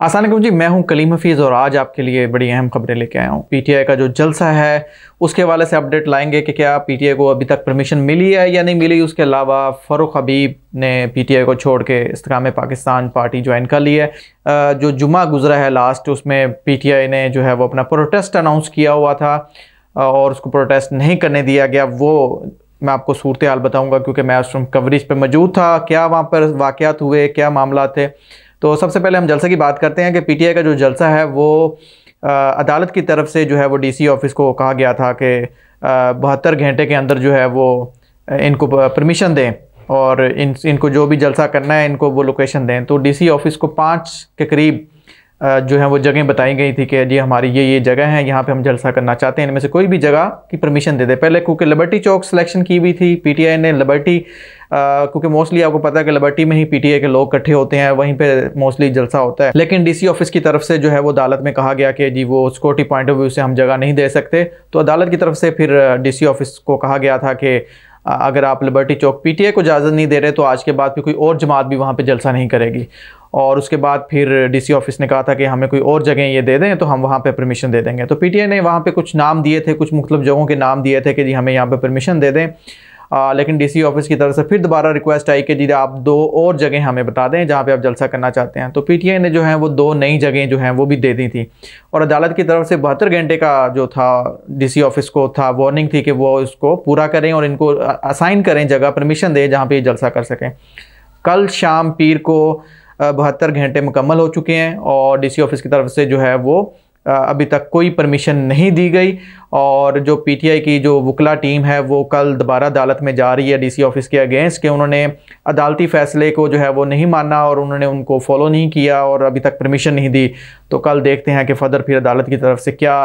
अस्सलाम वालेकुम जी, मैं हूं कलीम हफीज़ और आज आपके लिए बड़ी अहम खबरें लेके आया हूं। पीटीआई का जो जलसा है उसके हवाले से अपडेट लाएंगे कि क्या पीटीआई को अभी तक परमिशन मिली है या नहीं मिली। उसके अलावा फ़ारूक हबीब ने पीटीआई को छोड़ के इस्तेकाम पाकिस्तान पार्टी ज्वाइन कर ली है। जो जुमा गुजरा है लास्ट, उसमें पीटीआई ने जो है वो अपना प्रोटेस्ट अनाउंस किया हुआ था और उसको प्रोटेस्ट नहीं करने दिया गया। वो मैं आपको सूरत हाल बताऊँगा क्योंकि मैं उस कवरेज पर मौजूद था, क्या वहाँ पर वाक़यात हुए, क्या मामला थे। तो सबसे पहले हम जलसे की बात करते हैं कि पीटीआई का जो जलसा है वो अदालत की तरफ से जो है वो डीसी ऑफिस को कहा गया था कि 72 घंटे के अंदर जो है वो इनको परमिशन दें और इनको जो भी जलसा करना है इनको वो लोकेशन दें। तो डीसी ऑफिस को 5 के करीब जो है वो जगह बताई गई थी कि जी हमारी ये जगह है, यहाँ पे हम जलसा करना चाहते हैं, इनमें से कोई भी जगह की परमिशन दे दे। पहले क्योंकि लिबर्टी चौक सिलेक्शन की हुई थी पीटीआई ने, लिबर्टी क्योंकि मोस्टली आपको पता है कि लिबर्टी में ही पीटीआई के लोग इकट्ठे होते हैं, वहीं पे मोस्टली जलसा होता है। लेकिन डीसी ऑफिस की तरफ से जो है वो अदालत में कहा गया कि जी वो सिक्योरिटी पॉइंट ऑफ व्यू से हम जगह नहीं दे सकते। तो अदालत की तरफ से फिर डीसी ऑफिस को कहा गया था कि अगर आप लिबर्टी चौक पीटीआई को इजाज़त नहीं दे रहे तो आज के बाद फिर कोई और जमात भी वहाँ पे जलसा नहीं करेगी। और उसके बाद फिर डीसी ऑफिस ने कहा था कि हमें कोई और जगह ये दे दें तो हम वहाँ पे परमिशन दे देंगे। तो पीटीआई ने वहाँ पे कुछ नाम दिए थे, कुछ मुख्तलिफ जगहों के नाम दिए थे कि जी हमें यहाँ पे परमिशन दे दें। लेकिन डीसी ऑफिस की तरफ से फिर दोबारा रिक्वेस्ट आई कि जी आप 2 और जगह हमें बता दें जहाँ पे आप जलसा करना चाहते हैं। तो पीटीआई ने जो है वो 2 नई जगह जो हैं वो भी दे दी थी और अदालत की तरफ से 72 घंटे का जो था डीसी ऑफिस को था वार्निंग थी कि वो इसको पूरा करें और इनको असाइन करें जगह, परमिशन दें जहाँ पर ये जलसा कर सकें। कल शाम पीर को 72 घंटे मुकम्मल हो चुके हैं और डीसी ऑफिस की तरफ से जो है वो अभी तक कोई परमिशन नहीं दी गई। और जो पीटीआई की जो वकला टीम है वो कल दोबारा अदालत में जा रही है डीसी ऑफिस के अगेंस्ट कि उन्होंने अदालती फ़ैसले को जो है वो नहीं माना और उन्होंने उनको फॉलो नहीं किया और अभी तक परमिशन नहीं दी। तो कल देखते हैं कि फर्दर फिर अदालत की तरफ से क्या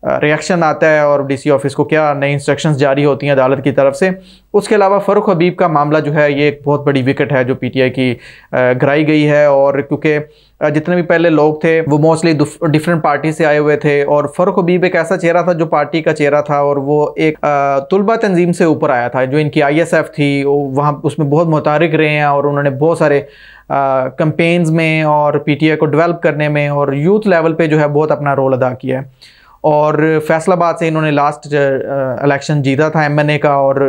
रिएक्शन आता है और डीसी ऑफिस को क्या नई इंस्ट्रक्शंस जारी होती हैं अदालत की तरफ से। उसके अलावा फ़ारूक हबीब का मामला जो है ये एक बहुत बड़ी विकेट है जो पीटीआई की गिराई गई है। और क्योंकि जितने भी पहले लोग थे वो मोस्टली डिफरेंट पार्टी से आए हुए थे और फ़ारूक हबीब एक ऐसा चेहरा था जो पार्टी का चेहरा था और वो एक तुलबा तंजीम से ऊपर आया था। जो इनकी ISF थी वहाँ उसमें बहुत मुतारिक रहे हैं और उन्होंने बहुत सारे कैंपेन्स में और पीटीआई को डेवलप करने में और यूथ लेवल पे जो है बहुत अपना रोल अदा किया है। और फैसलाबाद से इन्होंने लास्ट इलेक्शन जीता था MNA का और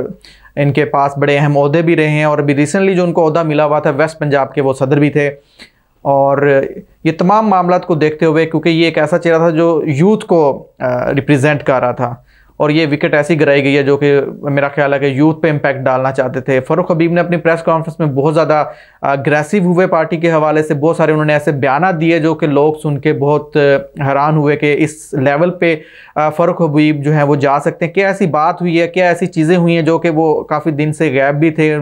इनके पास बड़े अहम ओहदे भी रहे हैं और अभी रिसेंटली जो उनको ओहदा मिला हुआ था वेस्ट पंजाब के वो सदर भी थे। और ये तमाम मामलात को देखते हुए क्योंकि ये एक ऐसा चेहरा था जो यूथ को रिप्रेजेंट कर रहा था और ये विकेट ऐसी गिराई गई है जो कि मेरा ख्याल है कि यूथ पे इम्पैक्ट डालना चाहते थे। फ़ारूक हबीब ने अपनी प्रेस कॉन्फ्रेंस में बहुत ज़्यादा अग्रेसिव हुए पार्टी के हवाले से, बहुत सारे उन्होंने ऐसे बयान दिए जो कि लोग सुन के बहुत हैरान हुए कि इस लेवल पे फ़ारूक हबीब जो है वो जा सकते हैं। क्या ऐसी बात हुई है, क्या ऐसी चीज़ें हुई हैं जो कि वो काफ़ी दिन से गायब भी थे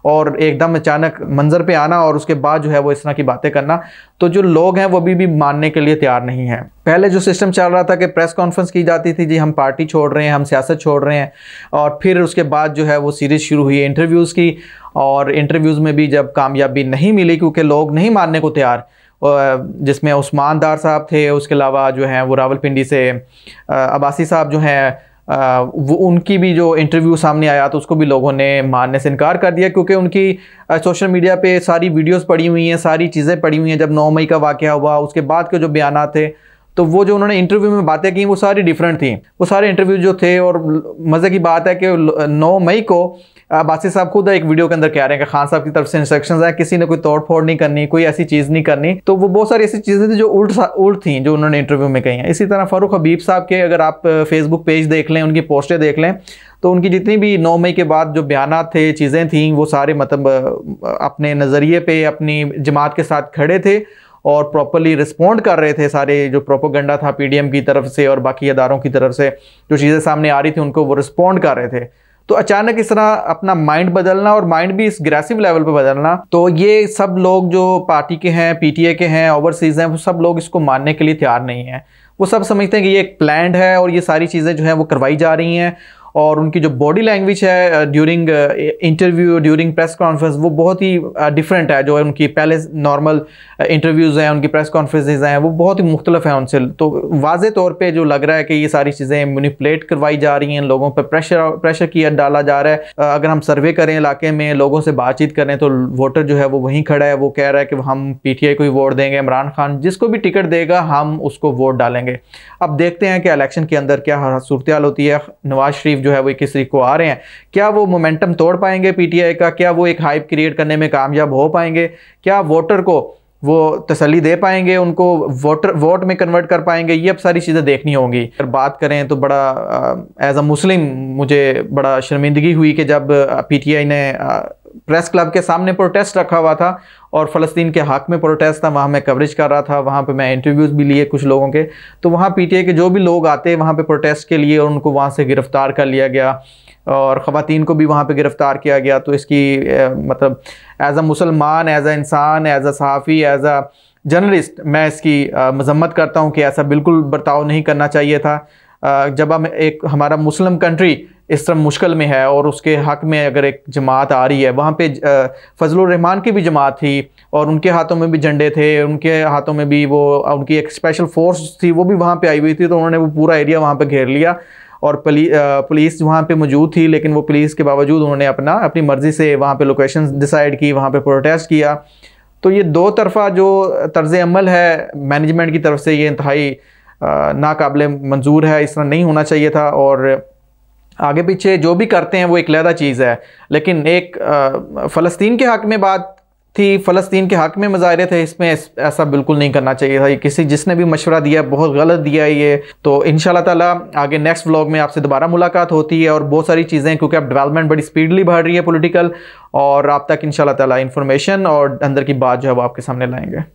और एकदम अचानक मंजर पे आना और उसके बाद जो है वो इस तरह की बातें करना। तो जो लोग हैं वो अभी भी मानने के लिए तैयार नहीं हैं। पहले जो सिस्टम चल रहा था कि प्रेस कॉन्फ्रेंस की जाती थी जी हम पार्टी छोड़ रहे हैं, हम सियासत छोड़ रहे हैं, और फिर उसके बाद जो है वो सीरीज़ शुरू हुई है इंटरव्यूज़ की और इंटरव्यूज़ में भी जब कामयाबी नहीं मिली क्योंकि लोग नहीं मानने को तैयार, जिसमें उस्मान दार साहब थे, उसके अलावा जो हैं वो रावलपिंडी से अब्बासी साहब जो हैं वो उनकी भी जो इंटरव्यू सामने आया तो उसको भी लोगों ने मानने से इनकार कर दिया क्योंकि उनकी सोशल मीडिया पे सारी वीडियोस पड़ी हुई हैं, सारी चीज़ें पड़ी हुई हैं। जब 9 मई का वाक़या हुआ उसके बाद के जो बयान थे तो वो जो उन्होंने इंटरव्यू में बातें की वो सारी डिफरेंट थी, वो सारे इंटरव्यू जो थे। और मज़े की बात है कि 9 मई को अब्बासी साहब खुद एक वीडियो के अंदर कह रहे हैं कि खान साहब की तरफ से इंस्ट्रक्शंस हैं, किसी ने कोई तोड़ फोड़ नहीं करनी, कोई ऐसी चीज़ नहीं करनी। तो वो बहुत सारी ऐसी चीज़ें थी जो उल्ट थी जो उन्होंने इंटरव्यू में कही हैं। इसी तरह फ़ारूक हबीब साहब के अगर आप फेसबुक पेज देख लें, उनकी पोस्टें देख लें तो उनकी जितनी भी 9 मई के बाद जो बयान थे, चीज़ें थी, वो सारे मतलब अपने नज़रिए पे अपनी जमात के साथ खड़े थे और प्रॉपर्ली रिस्पॉन्ड कर रहे थे। सारे जो प्रोपोगंडा था PDM की तरफ से और बाकी अदारों की तरफ से जो चीज़ें सामने आ रही थी उनको वो रिस्पॉन्ड कर रहे थे। तो अचानक इस तरह अपना माइंड बदलना और माइंड भी इस ग्रेसिव लेवल पे बदलना, तो ये सब लोग जो पार्टी के हैं, PTA के हैं, ओवरसीज़ हैं, वो सब लोग इसको मानने के लिए तैयार नहीं हैं। वो सब समझते हैं कि ये एक प्लान्ड है और ये सारी चीज़ें जो हैं वो करवाई जा रही हैं और उनकी जो बॉडी लैंग्वेज है during interview, during press conference, वो बहुत ही डिफरेंट है। जो उनकी पहले नॉर्मल इंटरव्यूज़ हैं, उनकी प्रेस कॉन्फ्रेंसेज हैं, वो बहुत ही मुख्तलिफ हैं उनसे। तो वाज़े तौर पे जो लग रहा है कि ये सारी चीज़ें मैनिपुलेट करवाई जा रही हैं, लोगों पर प्रेशर किया डाला जा रहा है। अगर हम सर्वे करें इलाके में, लोगों से बातचीत करें, तो वोटर जो है वो वहीं खड़ा है, वो कह रहा है कि हम PTI को ही वोट देंगे, इमरान खान जिसको भी टिकट देगा हम उसको वोट डालेंगे। अब देखते हैं कि इलेक्शन के अंदर क्या सूरत हाल होती है। नवाज शरीफ जो है वो 21 तारीख को आ रहे हैं, क्या वो मोमेंटम तोड़ पाएंगे PTI का? क्या वो एक हाइप क्रिएट करने में कामयाब हो पाएंगे? क्या वोटर को वो तसल्ली दे पाएंगे, उनको वोट में कन्वर्ट कर पाएंगे? ये अब सारी चीज़ें देखनी होंगी। अगर बात करें तो बड़ा एज अ मुस्लिम मुझे बड़ा शर्मिंदगी हुई कि जब PTI ने प्रेस क्लब के सामने प्रोटेस्ट रखा हुआ था और फ़लस्तीन के हक़ में प्रोटेस्ट था, वहाँ मैं कवरेज कर रहा था, वहाँ पे मैं इंटरव्यूज़ भी लिए कुछ लोगों के, तो वहाँ PTI के जो भी लोग आते वहाँ पे प्रोटेस्ट के लिए, और उनको वहाँ से गिरफ़्तार कर लिया गया और ख़वातीन को भी वहाँ पे गिरफ़्तार किया गया। तो इसकी मतलब एज़ अ मुसलमान, एज़ अ इंसान, एज़ अ सहाफ़ी, एज़ अ जर्नलिस्ट मैं इसकी मज़म्मत करता हूँ कि ऐसा बिल्कुल बर्ताव नहीं करना चाहिए था। जब हम एक हमारा मुस्लिम कंट्री इस तरह मुश्किल में है और उसके हक़ में अगर एक जमात आ रही है, वहाँ पे फजलुर रहमान की भी जमात थी और उनके हाथों में भी झंडे थे, उनके हाथों में भी वो उनकी एक स्पेशल फोर्स थी, वो भी वहाँ पे आई हुई थी। तो उन्होंने वो पूरा एरिया वहाँ पे घेर लिया और पुलिस वहाँ पे मौजूद थी, लेकिन वो पुलिस के बावजूद उन्होंने अपनी मर्ज़ी से वहाँ पे लोकेशन डिसाइड की, वहाँ पे प्रोटेस्ट किया। तो ये दो तरफ़ा जो तर्ज़ अमल है मैनेजमेंट की तरफ से, ये इंतहाई नाकाबिले मंजूर है, इस तरह नहीं होना चाहिए था। और आगे पीछे जो भी करते हैं वो एक अलग चीज़ है, लेकिन एक फ़लस्तीन के हक़ में बात थी, फ़लस्तीन के हक़ में मुज़ाहरे थे, इसमें ऐसा बिल्कुल नहीं करना चाहिए था। ये जिसने भी मशवरा दिया बहुत गलत दिया है ये। तो इंशाल्लाह ताला आगे नेक्स्ट व्लॉग में आपसे दोबारा मुलाकात होती है और बहुत सारी चीज़ें, क्योंकि अब डेवलपमेंट बड़ी स्पीडली बढ़ रही है पॉलिटिकल, और आप तक इंशाल्लाह ताला इंफॉर्मेशन और अंदर की बात जो है वो आपके सामने लाएंगे।